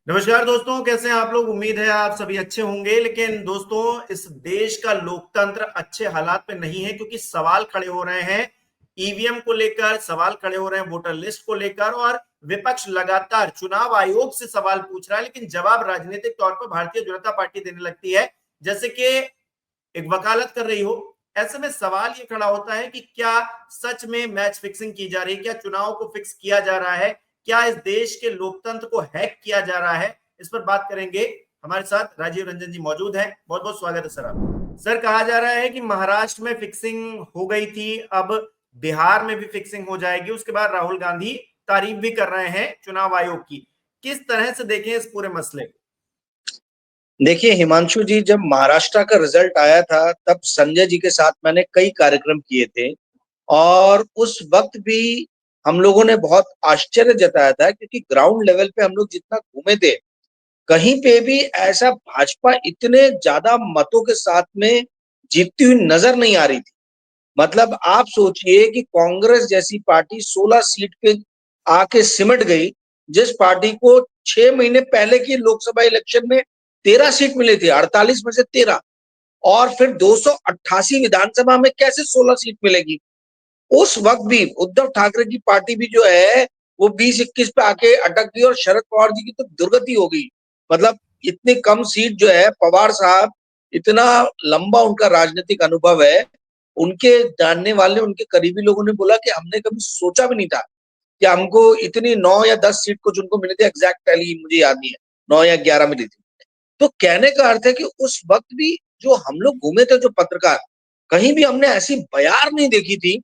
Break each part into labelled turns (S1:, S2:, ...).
S1: नमस्कार दोस्तों, कैसे हैं आप लोग। उम्मीद है आप सभी अच्छे होंगे। लेकिन दोस्तों, इस देश का लोकतंत्र अच्छे हालात पे नहीं है, क्योंकि सवाल खड़े हो रहे हैं ईवीएम को लेकर, सवाल खड़े हो रहे हैं वोटर लिस्ट को लेकर, और विपक्ष लगातार चुनाव आयोग से सवाल पूछ रहा है, लेकिन जवाब राजनीतिक तौर पर भारतीय जनता पार्टी देने लगती है, जैसे कि एक वकालत कर रही हो। ऐसे में सवाल ये खड़ा होता है कि क्या सच में मैच फिक्सिंग की जा रही है, क्या चुनाव को फिक्स किया जा रहा है, क्या इस देश के लोकतंत्र को हैक किया जा रहा है। इस पर बात करेंगे। हमारे साथ राजीव रंजन जी मौजूद हैं। बहुत बहुत स्वागत है सर आप। सर, कहा जा रहा है कि महाराष्ट्र में फिक्सिंग हो गई थी, अब बिहार में भी फिक्सिंग हो जाएगी। उसके बाद राहुल गांधी तारीफ भी कर रहे हैं चुनाव आयोग की। किस तरह से देखें इस पूरे मसले को।
S2: देखिए हिमांशु जी, जब महाराष्ट्र का रिजल्ट आया था तब संजय जी के साथ मैंने कई कार्यक्रम किए थे। और उस वक्त भी हम लोगों ने बहुत आश्चर्य जताया था, क्योंकि ग्राउंड लेवल पे हम लोग जितना घूमे थे, कहीं पे भी ऐसा भाजपा इतने ज्यादा मतों के साथ में जीतती हुई नजर नहीं आ रही थी। मतलब आप सोचिए कि कांग्रेस जैसी पार्टी 16 सीट पे आके सिमट गई, जिस पार्टी को 6 महीने पहले की लोकसभा इलेक्शन में 13 सीट मिली थी, 48 में से 13। और फिर 288 विधानसभा में कैसे 16 सीट मिलेगी। उस वक्त भी उद्धव ठाकरे की पार्टी भी जो है वो 20-21 पे आके अटक गई, और शरद पवार जी की तो दुर्गति हो गई। मतलब इतनी कम सीट जो है, पवार साहब इतना लंबा उनका राजनीतिक अनुभव है, उनके जानने वाले उनके करीबी लोगों ने बोला कि हमने कभी सोचा भी नहीं था कि हमको इतनी 9 या 10 सीट को जिनको मिली थी, एग्जैक्ट टैली मुझे याद नहीं है, 9 या 11 मिली थी। तो कहने का अर्थ है कि उस वक्त भी जो हम लोग घूमे थे, जो पत्रकार, कहीं भी हमने ऐसी बयार नहीं देखी थी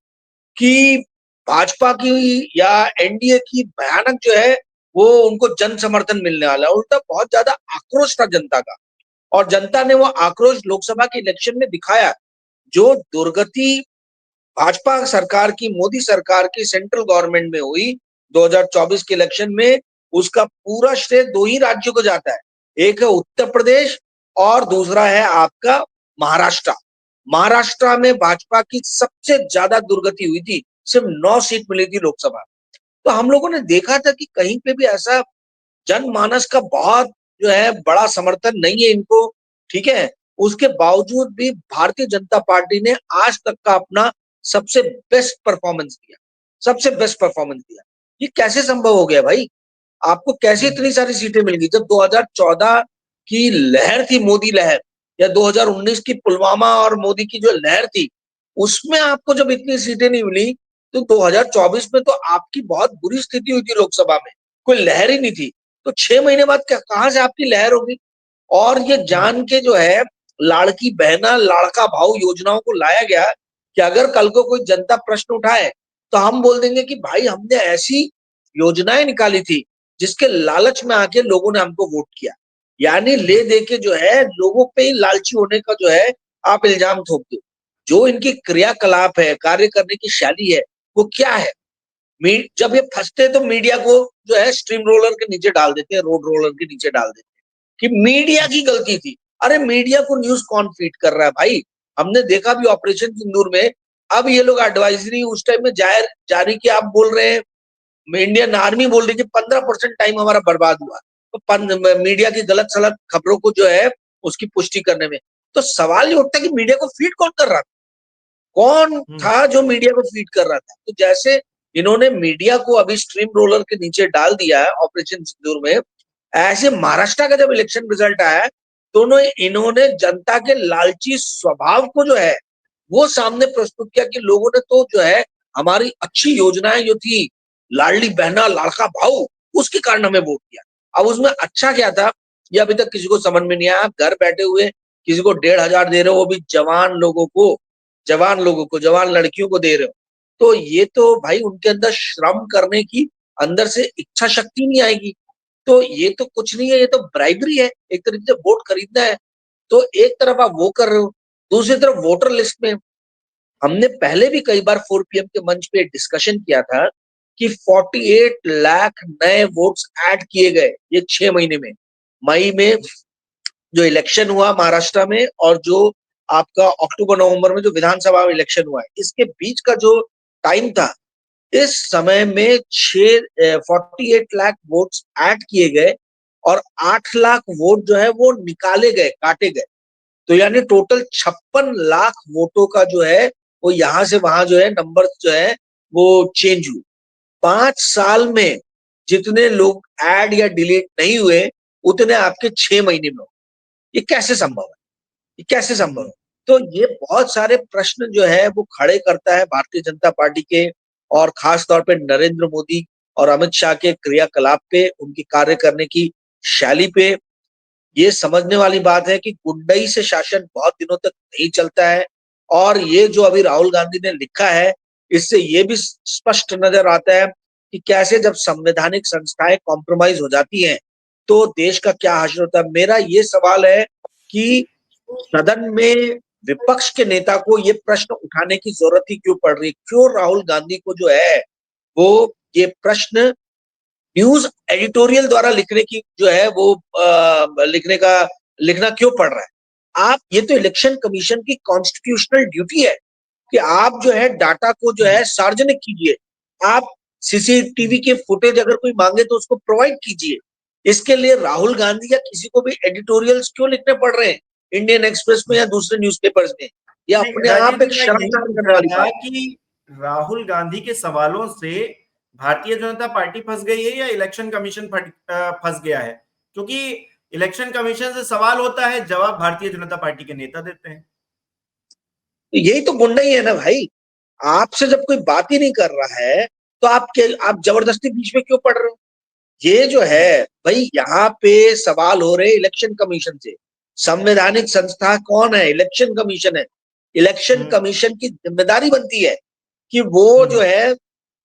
S2: कि भाजपा की या एनडीए की भयानक जो है वो उनको जन समर्थन मिलने वाला है। उल्टा बहुत ज्यादा आक्रोश था जनता का, और जनता ने वो आक्रोश लोकसभा के इलेक्शन में दिखाया। जो दुर्गति भाजपा सरकार की, मोदी सरकार की सेंट्रल गवर्नमेंट में हुई 2024 के इलेक्शन में, उसका पूरा श्रेय दो ही राज्यों को जाता है। एक है उत्तर प्रदेश, और दूसरा है आपका महाराष्ट्र। महाराष्ट्र में भाजपा की सबसे ज्यादा दुर्गति हुई थी, सिर्फ 9 सीट मिली थी लोकसभा। तो हम लोगों ने देखा था कि कहीं पे भी ऐसा जनमानस का बहुत जो है बड़ा समर्थन नहीं है इनको, ठीक है। उसके बावजूद भी भारतीय जनता पार्टी ने आज तक का अपना सबसे बेस्ट परफॉर्मेंस दिया, सबसे बेस्ट परफॉर्मेंस दिया। ये कैसे संभव हो गया भाई? आपको कैसे इतनी सारी सीटें मिल गई? जब 2014 की लहर थी, मोदी लहर, या 2019 की पुलवामा और मोदी की जो लहर थी, उसमें आपको जब इतनी सीटें नहीं मिली, तो 2024 में तो आपकी बहुत बुरी स्थिति हुई थी लोकसभा में, कोई लहर ही नहीं थी। तो 6 महीने बाद कहां से आपकी लहर होगी? और ये जान के जो है लाड़की बहना लाड़का भाऊ योजनाओं को लाया गया कि अगर कल को कोई जनता प्रश्न उठाए तो हम बोल देंगे कि भाई हमने ऐसी योजनाएं निकाली थी जिसके लालच में आके लोगों ने हमको वोट किया। यानी ले दे के जो है लोगों पे ही लालची होने का जो है आप इल्जाम थोप दो। जो इनकी क्रियाकलाप है, कार्य करने की शैली है, वो क्या है? जब ये फंसते तो मीडिया को जो है स्ट्रीम रोलर के नीचे डाल देते हैं, रोड रोलर के नीचे डाल देते हैं कि मीडिया की गलती थी। अरे मीडिया को न्यूज कौन फीड कर रहा है भाई? हमने देखा भी ऑपरेशन सिंदूर में। अब ये लोग एडवाइजरी उस टाइम में जारी की, आप बोल रहे हैं, इंडियन आर्मी बोल रही थी 15% टाइम हमारा बर्बाद हुआ तो मीडिया की गलत सलत खबरों को जो है उसकी पुष्टि करने में। तो सवाल ये उठता है कि मीडिया को फीड कौन कर रहा था? कौन था जो मीडिया को फीड कर रहा था? तो जैसे इन्होंने मीडिया को अभी स्ट्रीम रोलर के नीचे डाल दिया है ऑपरेशन सिंदूर में, ऐसे महाराष्ट्र का जब इलेक्शन रिजल्ट आया तो इन्होंने जनता के लालची स्वभाव को जो है वो सामने प्रस्तुत किया कि लोगों ने तो जो है हमारी अच्छी योजनाएं जो थी, लाडली बहना लाड़का भाऊ, उसके कारण हमें वोट किया। अब उसमें अच्छा क्या था ये अभी तक किसी को समझ में नहीं आया। आप घर बैठे हुए किसी को 1,500 दे रहे हो, वो भी जवान लोगों को, जवान लोगों को, जवान लड़कियों को दे रहे हो। तो ये तो भाई उनके अंदर श्रम करने की अंदर से इच्छा शक्ति नहीं आएगी। तो ये तो कुछ नहीं है, ये तो ब्राइबरी है, एक तरीके से वोट खरीदना है। तो एक तरफ आप वो कर रहे हो, दूसरी तरफ वोटर लिस्ट में हमने पहले भी कई बार 4 PM के मंच पे डिस्कशन किया था कि 48 लाख नए वोट्स ऐड किए गए ये 6 महीने में। मई में जो इलेक्शन हुआ महाराष्ट्र में, और जो आपका अक्टूबर नवंबर में जो विधानसभा इलेक्शन हुआ है, इसके बीच का जो टाइम था, इस समय में 48 लाख वोट्स ऐड किए गए। और 8 लाख वोट जो है वो निकाले गए, काटे गए। तो यानी टोटल 56 लाख वोटों का जो है वो यहां से वहां जो है नंबर जो है वो चेंज हुए। 5 साल में जितने लोग ऐड या डिलीट नहीं हुए उतने आपके 6 महीने में हो। ये कैसे संभव है? ये कैसे संभव है? तो ये बहुत सारे प्रश्न जो है वो खड़े करता है भारतीय जनता पार्टी के, और खास तौर पे नरेंद्र मोदी और अमित शाह के क्रियाकलाप पे, उनकी कार्य करने की शैली पे। ये समझने वाली बात है कि गुंडई से शासन बहुत दिनों तक नहीं चलता है। और ये जो अभी राहुल गांधी ने लिखा है, इससे ये भी स्पष्ट नजर आता है कि कैसे जब संवैधानिक संस्थाएं कॉम्प्रोमाइज हो जाती हैं तो देश का क्या हाशिर होता है। मेरा ये सवाल है कि सदन में विपक्ष के नेता को ये प्रश्न उठाने की जरूरत ही क्यों पड़ रही है? क्यों राहुल गांधी को जो है वो ये प्रश्न न्यूज एडिटोरियल द्वारा लिखने की जो है वो लिखना क्यों पड़ रहा है? आप, ये तो इलेक्शन कमीशन की कॉन्स्टिट्यूशनल ड्यूटी है कि आप जो है डाटा को जो है सार्वजनिक कीजिए। आप सीसीटीवी के फुटेज अगर कोई मांगे तो उसको प्रोवाइड कीजिए। इसके लिए राहुल गांधी या किसी को भी एडिटोरियल्स क्यों लिखने पड़ रहे हैं इंडियन एक्सप्रेस में या दूसरे न्यूज़पेपर्स में? ये
S1: नहीं
S2: अपने
S1: राजीव
S2: आप
S1: जी,
S2: एक
S1: मैं यही
S2: शर्मसार
S1: पूछ
S2: करने
S1: रहा
S2: वाली
S1: था
S2: बात।
S1: कि राहुल गांधी के सवालों से भारतीय जनता पार्टी फंस गई है या इलेक्शन कमीशन फंस गया है? क्योंकि इलेक्शन कमीशन से सवाल होता है, जवाब भारतीय जनता पार्टी के नेता देते हैं।
S2: तो यही तो गुंडा ही है ना भाई। आपसे जब कोई बात ही नहीं कर रहा है तो आप जबरदस्ती बीच में क्यों पड़ रहे हो? ये जो है भाई, यहाँ पे सवाल हो रहे इलेक्शन कमीशन से। संवैधानिक संस्था कौन है? इलेक्शन कमीशन है। इलेक्शन
S1: हम्म।
S2: कमीशन की जिम्मेदारी बनती है कि वो जो
S1: हम्म।
S2: है,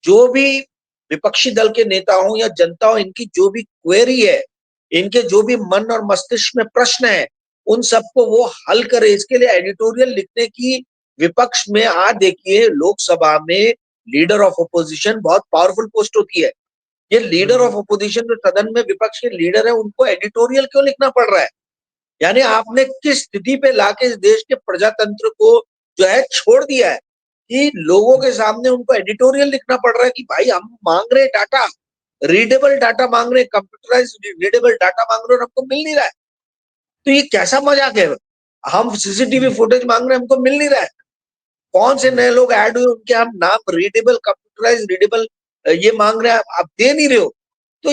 S2: जो भी विपक्षी दल के नेता हो या जनता हो, इनकी जो भी क्वेरी है, इनके जो भी मन और मस्तिष्क में प्रश्न है, उन सबको वो हल करे। इसके लिए एडिटोरियल लिखने की विपक्ष में, आज देखिए लोकसभा में लीडर ऑफ ओपोजिशन बहुत पावरफुल पोस्ट होती है। ये लीडर ऑफ
S1: बिल्कुल।
S2: ओपोजिशन जो सदन में विपक्ष के लीडर है, उनको एडिटोरियल क्यों लिखना पड़ रहा है? यानी आपने किस स्थिति पे लाके इस देश के प्रजातंत्र को जो है छोड़ दिया है कि लोगों के सामने उनको एडिटोरियल लिखना पड़ रहा है कि भाई हम मांग रहे डाटा, रीडेबल डाटा मांग रहे, कंप्यूटराइज रीडेबल डाटा मांग रहे और हमको मिल नहीं रहा है। तो ये कैसा मजाक है? हम सीसीटीवी फुटेज मांग रहे हैं, हमको मिल नहीं रहा है। कौन से नए लोग ऐड हुए, उनके हम नाम रीडेबल, कंप्यूटराइज रीडेबल ये मांग रहे हैं, आप दे नहीं रहे हो। तो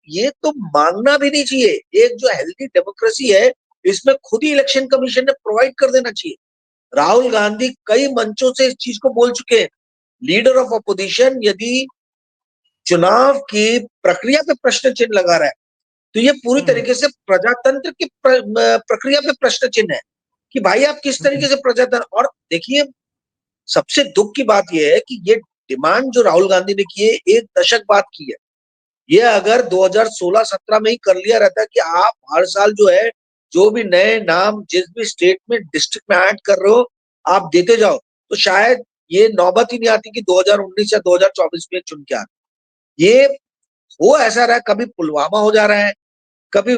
S2: ये तो मांगना भी नहीं चाहिए। एक जो हेल्दी डेमोक्रेसी है, इसमें खुद ही इलेक्शन कमीशन ने प्रोवाइड कर देना चाहिए। राहुल गांधी कई मंचों से इस चीज को बोल चुके हैं। लीडर ऑफ अपोजिशन यदि चुनाव की प्रक्रिया पे प्रश्न चिन्ह लगा रहा है तो ये पूरी तरीके से प्रजातंत्र की प्रक्रिया पे प्रश्न चिन्ह है कि भाई आप किस तरीके से प्रजातंत्र। और देखिए, सबसे दुख की बात यह है कि ये डिमांड जो राहुल गांधी ने की है, 1 दशक बाद की है। ये अगर 2016-17 में ही कर लिया रहता कि आप हर साल जो है जो भी नए नाम जिस भी स्टेट में डिस्ट्रिक्ट में ऐड कर रहे हो आप देते जाओ, तो शायद ये नौबत ही नहीं आती कि 2019 या 2024 में चुन के आना। ये हो ऐसा रहा है, कभी पुलवामा हो जा रहा है, कभी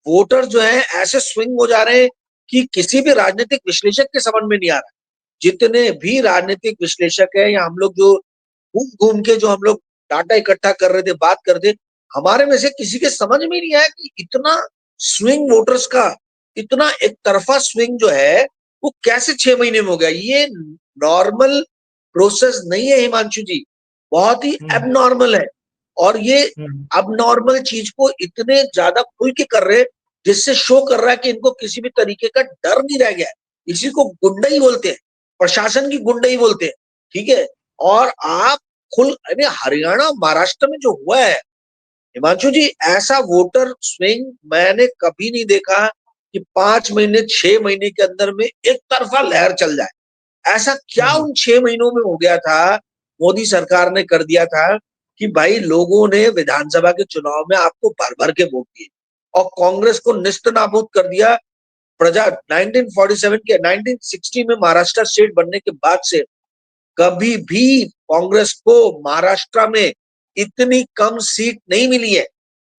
S2: वोटर जो है ऐसे स्विंग हो जा रहे हैं कि किसी भी राजनीतिक विश्लेषक के समझ में नहीं आ रहा। जितने भी राजनीतिक विश्लेषक है या हम लोग जो घूम घूम के जो हम लोग डाटा इकट्ठा कर रहे थे, बात कर रहे थे, हमारे में से किसी के समझ में नहीं आया कि इतना स्विंग वोटर्स का, इतना एक तरफा स्विंग जो है वो कैसे 6 महीने में हो गया। ये नॉर्मल प्रोसेस नहीं है हिमांशु जी, बहुत ही एबनॉर्मल है। और ये अबनॉर्मल चीज को इतने ज्यादा खुल के कर रहे हैं जिससे शो कर रहा है कि इनको किसी भी तरीके का डर नहीं रह गया है। इसी को गुंडई बोलते हैं, प्रशासन की गुंडई बोलते हैं। ठीक है। और आप अरे हरियाणा महाराष्ट्र में जो हुआ है हिमांशु जी, ऐसा वोटर स्विंग मैंने कभी नहीं देखा कि 5 महीने 6 महीने के अंदर में एक तरफा लहर चल जाए। ऐसा क्या उन 6 महीनों में हो गया था? मोदी सरकार ने कर दिया था कि भाई लोगों ने विधानसभा के चुनाव में आपको भर भर के वोट दिए और कांग्रेस को निस्त नाबूद कर दिया। प्रजा 1947 के 1960 में महाराष्ट्र स्टेट बनने के बाद से कभी भी कांग्रेस को महाराष्ट्र में इतनी कम सीट नहीं मिली है।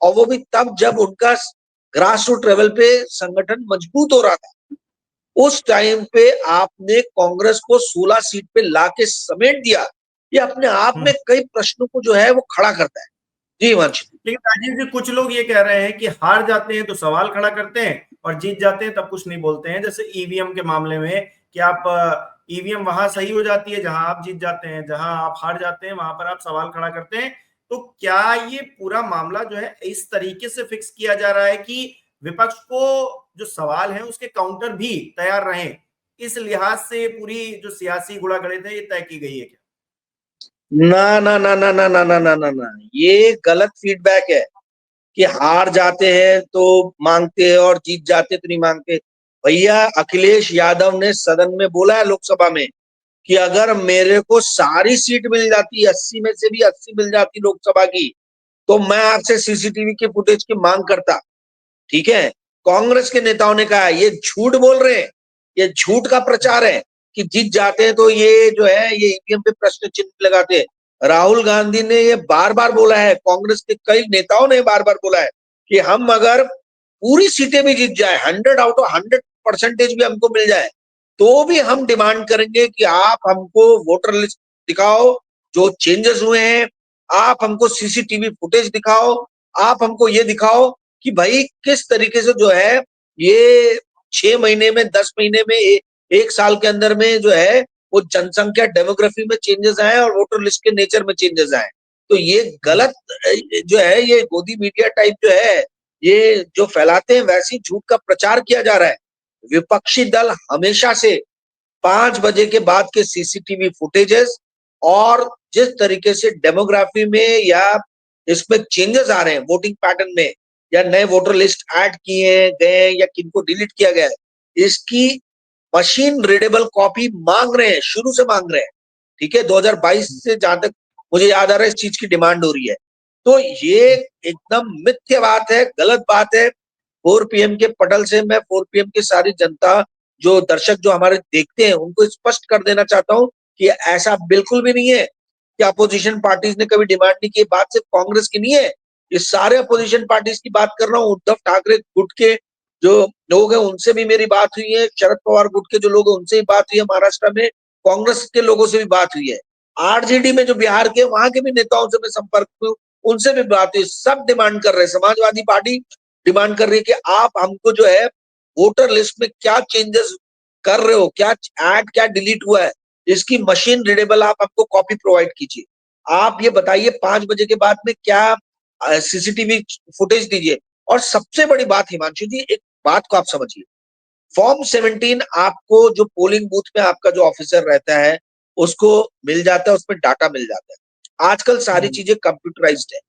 S2: और वो भी तब जब उनका ग्रास रूट लेवल पे संगठन मजबूत हो रहा था। उस टाइम पे आपने कांग्रेस को 16 सीट पे लाके समेट दिया। ये अपने आप में कई प्रश्नों को जो है वो खड़ा करता है। जी वंश।
S1: लेकिन राजीव जी, कुछ लोग ये कह रहे हैं कि हार जाते हैं तो सवाल खड़ा करते हैं और जीत जाते हैं तब कुछ नहीं बोलते हैं, जैसे ईवीएम के मामले में कि आप ईवीएम वहां सही हो जाती है जहां आप जीत जाते हैं, जहां आप हार जाते हैं वहां पर आप सवाल खड़ा करते हैं। तो क्या ये पूरा मामला जो है इस तरीके से फिक्स किया जा रहा है कि विपक्ष को जो सवाल है उसके काउंटर भी तैयार रहे, इस लिहाज से पूरी जो सियासी गुड़ागड़ित है ये तय की गई है क्या?
S2: ना ना ना ना ना ना ना ना ना ना, ये गलत फीडबैक है कि हार जाते हैं तो मांगते हैं और जीत जाते तो नहीं मांगते। भैया अखिलेश यादव ने सदन में बोला है लोकसभा में कि अगर मेरे को सारी सीट मिल जाती, 80 में से भी 80 मिल जाती लोकसभा की, तो मैं आपसे सीसीटीवी के फुटेज की मांग करता। ठीक है, कांग्रेस के नेताओं ने कहा ये झूठ बोल रहे हैं, ये झूठ का प्रचार है कि जीत जाते हैं तो ये जो है ये ईवीएम पे प्रश्न चिन्ह लगाते हैं। राहुल गांधी ने ये बार बार बोला है, कांग्रेस के कई नेताओं ने बार बार बोला है कि हम अगर पूरी सीटें भी जीत जाए, 100 आउट ऑफ 100 परसेंटेज भी हमको मिल जाए, तो भी हम डिमांड करेंगे कि आप हमको वोटर लिस्ट दिखाओ जो चेंजेस हुए हैं, आप हमको सीसीटीवी फुटेज दिखाओ, आप हमको ये दिखाओ कि भाई किस तरीके से जो है ये 6 महीने में, 10 महीने में, एक साल के अंदर में जो है वो जनसंख्या डेमोग्राफी में चेंजेस आए और वोटर लिस्ट के नेचर में चेंजेस आए। तो ये गलत जो है, ये गोदी मीडिया टाइप जो है, ये जो फैलाते हैं वैसी झूठ का प्रचार किया जा रहा है। विपक्षी दल हमेशा से 5 बजे के बाद के सीसीटीवी फुटेजेस और जिस तरीके से डेमोग्राफी में या इसमें चेंजेस आ रहे हैं वोटिंग पैटर्न में, या नए वोटर लिस्ट ऐड किए गए या किनको डिलीट किया गया है, इसकी मशीन रीडेबल कॉपी मांग रहे हैं, शुरू से मांग रहे हैं। ठीक है, 2022 से जहां तक मुझे याद आ रहा है इस चीज की डिमांड हो रही है। तो ये एकदम मिथ्या बात है, गलत बात है। 4 PM के पटल से मैं 4 PM की सारी जनता, जो दर्शक जो हमारे देखते हैं, उनको स्पष्ट कर देना चाहता हूं कि ऐसा बिल्कुल भी नहीं है कि अपोजिशन पार्टीज ने कभी डिमांड नहीं की। बात सिर्फ कांग्रेस की नहीं है, ये सारे अपोजिशन पार्टीज की बात कर रहा हूँ। उद्धव ठाकरे गुट के जो लोग हैं उनसे भी मेरी बात हुई है, शरद पवार गुट के जो लोग हैं उनसे भी बात हुई है, महाराष्ट्र में कांग्रेस के लोगों से भी बात हुई है, आरजेडी में जो बिहार के वहां के भी नेताओं से मैं संपर्क हूँ, उनसे भी बात हुई। सब डिमांड कर रहे हैं, समाजवादी पार्टी डिमांड कर रही है कि आप हमको जो है वोटर लिस्ट में क्या चेंजेस कर रहे हो, क्या ऐड क्या डिलीट हुआ है, इसकी मशीन रीडेबल आप हमको कॉपी प्रोवाइड कीजिए। आप ये बताइए 5 बजे के बाद में क्या सीसीटीवी फुटेज दीजिए। और सबसे बड़ी बात हिमांशु जी, एक बात को आप समझिए, फॉर्म 17 आपको जो पोलिंग बूथ में आपका जो ऑफिसर रहता है उसको मिल जाता है, उसमें डाटा मिल जाता है। आजकल सारी चीजें कंप्यूटराइज्ड है।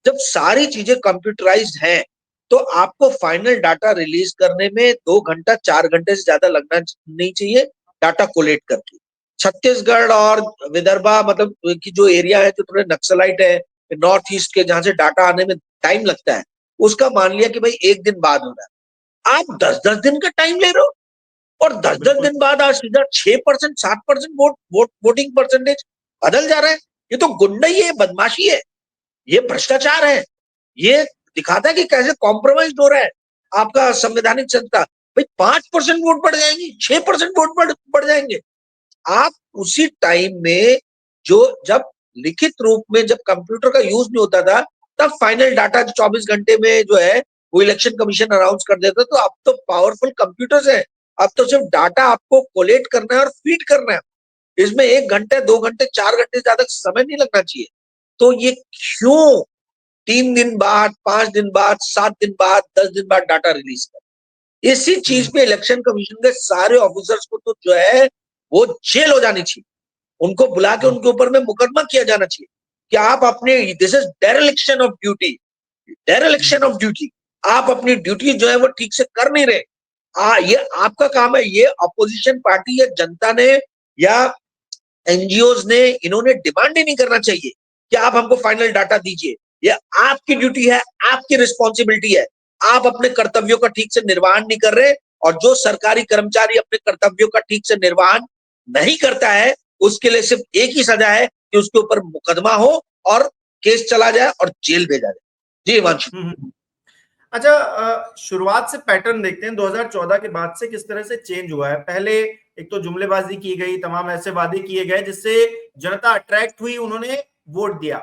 S2: जब सारी चीजें कंप्यूटराइज्ड हैं तो आपको फाइनल डाटा रिलीज करने में 2 घंटा 4 घंटे से ज्यादा लगना नहीं चाहिए डाटा कोलेक्ट करके। छत्तीसगढ़ और विदर्भा मतलब की जो एरिया है जो थोड़े नक्सलाइट है, नॉर्थ ईस्ट के, जहां से डाटा आने में टाइम लगता है, उसका मान लिया कि भाई 1 दिन बाद हो रहा है, आप 10-10 दिन का टाइम ले रहे हो। और 10-10 दिन बाद आज सीधा 6%, 7% वोटिंग परसेंटेज बदल जा रहा है। ये तो गुंडाई है, बदमाशी है, ये भ्रष्टाचार है। ये दिखाता है कि कैसे कॉम्प्रोमाइज हो रहा है आपका संवैधानिक संस्था। भाई 5% वोट बढ़ जाएंगे, 6% वोट बढ़ जाएंगे। आप उसी टाइम में जो जब लिखित रूप में जब कंप्यूटर का यूज नहीं होता था, तब फाइनल डाटा 24 घंटे में जो है वो इलेक्शन कमीशन अनाउंस कर देता। तो अब तो पावरफुल कंप्यूटर्स है, अब तो सिर्फ डाटा आपको कोलेक्ट करना है और फीड करना है। इसमें 1 घंटे 2 घंटे 4 घंटे ज्यादा समय नहीं लगना चाहिए। तो ये क्यों 3 दिन बाद, 5 दिन बाद, 7 दिन बाद, 10 दिन बाद डाटा रिलीज कर, इसी चीज पे इलेक्शन कमीशन के सारे ऑफिसर्स को तो जो है वो जेल हो जानी चाहिए। उनको बुला के उनके ऊपर में मुकदमा किया जाना चाहिए कि आप अपने, this is dereliction of duty, dereliction of duty. आप अपनी ड्यूटी जो है वो ठीक से कर नहीं रहे। ये आपका काम है। ये अपोजिशन पार्टी या जनता ने या एनजीओज ने, इन्होंने डिमांड ही नहीं करना चाहिए कि आप हमको फाइनल डाटा दीजिए। ये आपकी ड्यूटी है, आपकी रिस्पॉन्सिबिलिटी है। आप अपने कर्तव्यों का ठीक से निर्वहन नहीं कर रहे, और जो सरकारी कर्मचारी अपने कर्तव्यों का ठीक से निर्वहन नहीं करता है उसके लिए सिर्फ एक ही सजा है कि उसके ऊपर मुकदमा हो और केस चला जाए और जेल भेजा जाए। जी हिमांशु।
S1: अच्छा, शुरुआत से पैटर्न देखते हैं 2014 के बाद से किस तरह से चेंज हुआ है। पहले एक तो जुमलेबाजी की गई, तमाम ऐसे वादे किए गए जिससे जनता अट्रैक्ट हुई, उन्होंने वोट दिया।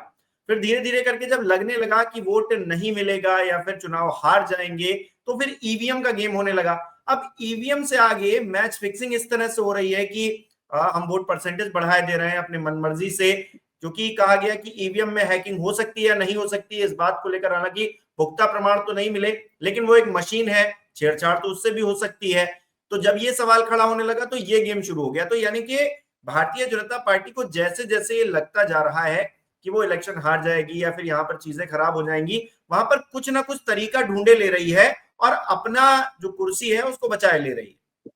S1: फिर धीरे धीरे करके जब लगने लगा कि वोट नहीं मिलेगा या फिर चुनाव हार जाएंगे, तो फिर ईवीएम का गेम होने लगा। अब ईवीएम से आगे मैच फिक्सिंग इस तरह से हो रही है कि हम वोट परसेंटेज बढ़ाए दे रहे हैं अपनी मनमर्जी से, क्योंकि कहा गया कि ईवीएम में हैकिंग हो सकती है या नहीं हो सकती है, इस बात को लेकर हालांकि पुख्ता प्रमाण तो नहीं मिले, लेकिन वो एक मशीन है, छेड़छाड़ तो उससे भी हो सकती है। तो जब ये सवाल खड़ा होने लगा तो ये गेम शुरू हो गया। तो यानी कि भारतीय जनता पार्टी को जैसे जैसे ये लगता जा रहा है कि वो इलेक्शन हार जाएगी या फिर यहाँ पर चीजें खराब हो जाएंगी, वहां पर कुछ ना कुछ तरीका ढूंढे ले रही है और अपना जो कुर्सी है उसको बचाए ले रही है।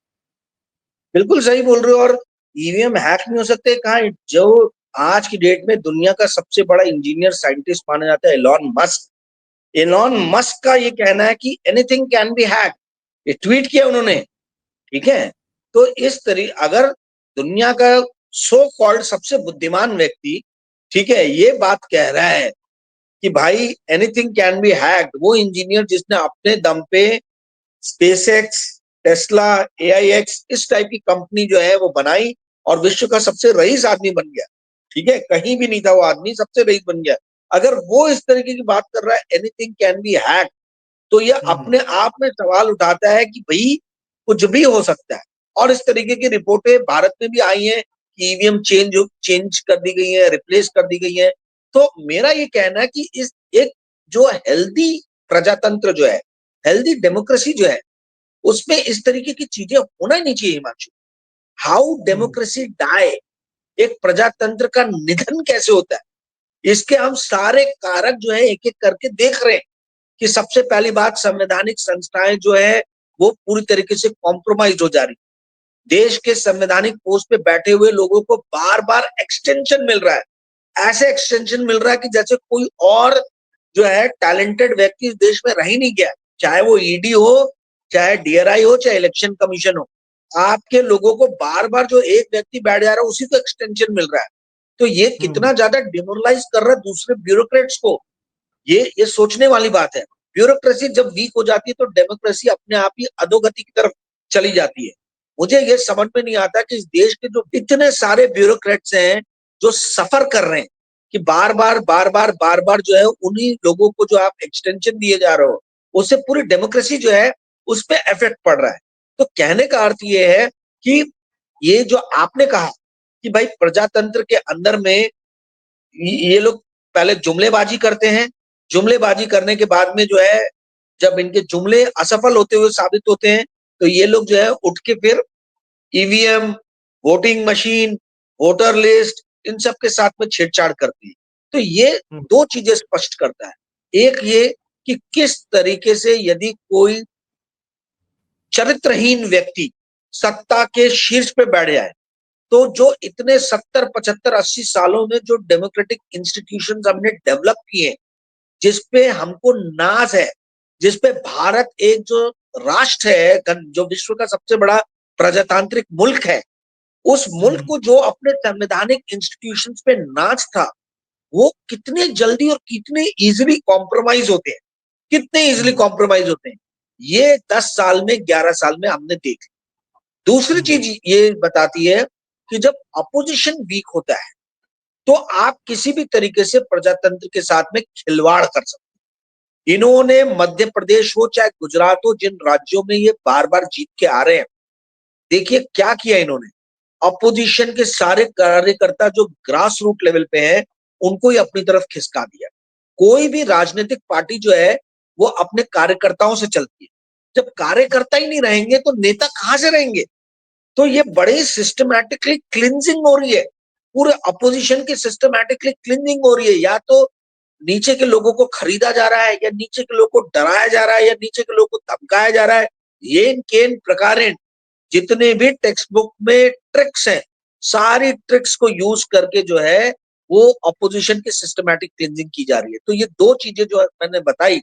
S2: बिल्कुल सही बोल रहे हो। और ईवीएम हैक नहीं हो सकते कहाँ? जो आज की डेट में दुनिया का सबसे बड़ा इंजीनियर साइंटिस्ट माना जाता है एलॉन मस्क, एलॉन मस्क का ये कहना है कि एनीथिंग कैन बी हैक। ये ट्वीट किया उन्होंने, ठीक है? तो इस तरीके अगर दुनिया का सो कॉल्ड सबसे बुद्धिमान व्यक्ति, ठीक है, ये बात कह रहा है कि भाई एनीथिंग कैन बी हैक्ड, वो इंजीनियर जिसने अपने दम पे स्पेसएक्स, टेस्ला, एआईएक्स इस टाइप की कंपनी जो है वो बनाई और विश्व का सबसे रईस आदमी बन गया, ठीक है? कहीं भी नहीं था वो आदमी, सबसे रईस बन गया। अगर वो इस तरीके की बात कर रहा है एनीथिंग कैन बी हैक, तो ये
S1: हम्म।
S2: अपने आप में सवाल उठाता है कि भाई कुछ भी हो सकता है। और इस तरीके की रिपोर्टें भारत में भी आई हैं कि ईवीएम चेंज कर दी गई है, रिप्लेस कर दी गई है। तो मेरा ये कहना है कि इस एक जो हेल्दी प्रजातंत्र जो है, हेल्दी डेमोक्रेसी जो है, उसमें इस तरीके की चीजें होना ही नहीं चाहिए हिमांशु। हाउ डेमोक्रेसी डाई, एक प्रजातंत्र का निधन कैसे होता है, इसके हम सारे कारक जो है एक एक करके देख रहे हैं। कि सबसे पहली बात, संवैधानिक संस्थाएं जो है वो पूरी तरीके से कॉम्प्रोमाइज हो जा रही। देश के संवैधानिक पोस्ट पे बैठे हुए लोगों को बार बार एक्सटेंशन मिल रहा है। ऐसे एक्सटेंशन मिल रहा है कि जैसे कोई और जो है टैलेंटेड व्यक्ति इस देश में रह ही नहीं गया, चाहे वो ईडी हो, चाहे डीआरआई हो, चाहे इलेक्शन कमीशन हो। आपके लोगों को बार बार जो एक व्यक्ति बैठ जा रहा है उसी को एक्सटेंशन मिल रहा है। तो ये
S1: हम्म।
S2: कितना ज्यादा डिमोरलाइज कर रहा है दूसरे ब्यूरोक्रेट्स को, ये सोचने वाली बात है। ब्यूरोक्रेसी जब वीक हो जाती है तो डेमोक्रेसी अपने आप ही अधोगति की तरफ चली जाती है। मुझे ये समझ में नहीं आता कि इस देश के जो इतने सारे ब्यूरोक्रेट्स हैं जो सफर कर रहे हैं कि बार बार जो है उन्हीं लोगों को जो आप एक्सटेंशन दिए जा रहे हो, उससे पूरी डेमोक्रेसी जो है उस पर इफेक्ट पड़ रहा है। तो कहने का अर्थ ये है कि ये जो आपने कहा कि भाई प्रजातंत्र के अंदर में ये लोग पहले जुमलेबाजी करते हैं, जुमलेबाजी करने के बाद में जो है जब इनके जुमले असफल होते हुए साबित होते हैं तो ये लोग जो है उठ के फिर EVM, voting machine, voter list इन सब के साथ में छेड़छाड़ करती है। तो ये
S1: हम्म।
S2: दो चीजें स्पष्ट करता है। एक ये कि किस तरीके से यदि कोई चरित्रहीन व्यक्ति सत्ता के शीर्ष पे बैठ जाए तो जो इतने 70 75 80 सालों में जो डेमोक्रेटिक इंस्टीट्यूशंस हमने डेवलप किए, जिसपे हमको नाज है, जिसपे भारत एक जो राष्ट्र है, जो विश्व का सबसे बड़ा प्रजातांत्रिक मुल्क है, उस मुल्क
S1: हम्म।
S2: को जो अपने संवैधानिक इंस्टीट्यूशंस पे नाज था, वो कितने जल्दी और कितने इजीली कॉम्प्रोमाइज होते हैं, कितने इजीली
S1: हम्म।
S2: कॉम्प्रोमाइज होते हैं, ये 10 साल में 11 साल में हमने देख लिया। दूसरी
S1: हम्म।
S2: चीज ये बताती है कि जब अपोजिशन वीक होता है तो आप किसी भी तरीके से प्रजातंत्र के साथ में खिलवाड़ कर सकते हैं। इन्होंने मध्य प्रदेश हो चाहे गुजरात हो, जिन राज्यों में ये बार बार जीत के आ रहे हैं, देखिए क्या किया इन्होंने। अपोजिशन के सारे कार्यकर्ता जो ग्रास रूट लेवल पे हैं उनको ही अपनी तरफ खिसका दिया। कोई भी राजनीतिक पार्टी जो है वो अपने कार्यकर्ताओं से चलती है। जब कार्यकर्ता ही नहीं रहेंगे तो नेता कहां से रहेंगे? तो ये बड़े सिस्टमैटिकली क्लिंजिंग हो रही है, पूरे अपोजिशन की सिस्टमैटिकली क्लिंजिंग हो रही है। या तो नीचे के लोगों को खरीदा जा रहा है, या नीचे के लोगों को डराया जा रहा है, या नीचे के लोगों को धमकाया जा रहा है। येन केन प्रकारेण जितने भी टेक्स्ट बुक में ट्रिक्स हैं, सारी ट्रिक्स को यूज करके जो है वो अपोजिशन की सिस्टमैटिक क्लिंजिंग की जा रही है। तो ये दो चीजें जो मैंने बताई,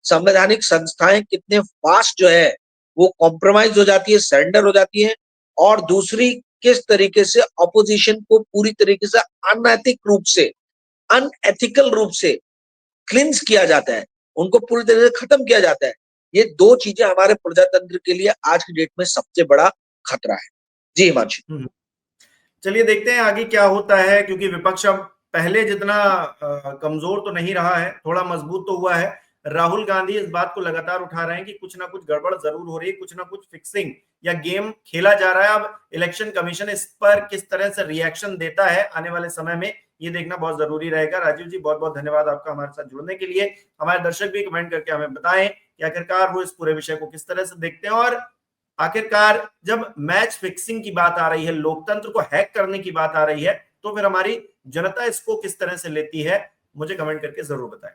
S2: संवैधानिक संस्थाएं कितने फास्ट जो है वो कॉम्प्रोमाइज हो जाती है, सरेंडर हो जाती है। और दूसरी, किस तरीके से अपोजिशन को पूरी तरीके से अनैतिक रूप से, अनएथिकल रूप से क्लिंस किया जाता है, उनको पूरी तरह से खत्म किया जाता है। ये दो चीजें हमारे प्रजातंत्र के लिए आज की डेट में सबसे बड़ा खतरा है। जी हिमांशु।
S1: चलिए देखते हैं आगे क्या होता है, क्योंकि विपक्ष अब पहले जितना कमजोर तो नहीं रहा है, थोड़ा मजबूत तो हुआ है। राहुल गांधी इस बात को लगातार उठा रहे हैं कि कुछ ना कुछ गड़बड़ जरूर हो रही है, कुछ ना कुछ फिक्सिंग या गेम खेला जा रहा है। अब इलेक्शन कमीशन इस पर किस तरह से रिएक्शन देता है आने वाले समय में, ये देखना बहुत जरूरी रहेगा। राजीव जी, बहुत बहुत धन्यवाद आपका हमारे साथ जुड़ने के लिए। हमारे दर्शक भी कमेंट करके हमें बताएं कि आखिरकार वो इस पूरे विषय को किस तरह से देखते हैं, और आखिरकार जब मैच फिक्सिंग की बात आ रही है, लोकतंत्र को हैक करने की बात आ रही है, तो फिर हमारी जनता इसको किस तरह से लेती है, मुझे कमेंट करके जरूर बताएं।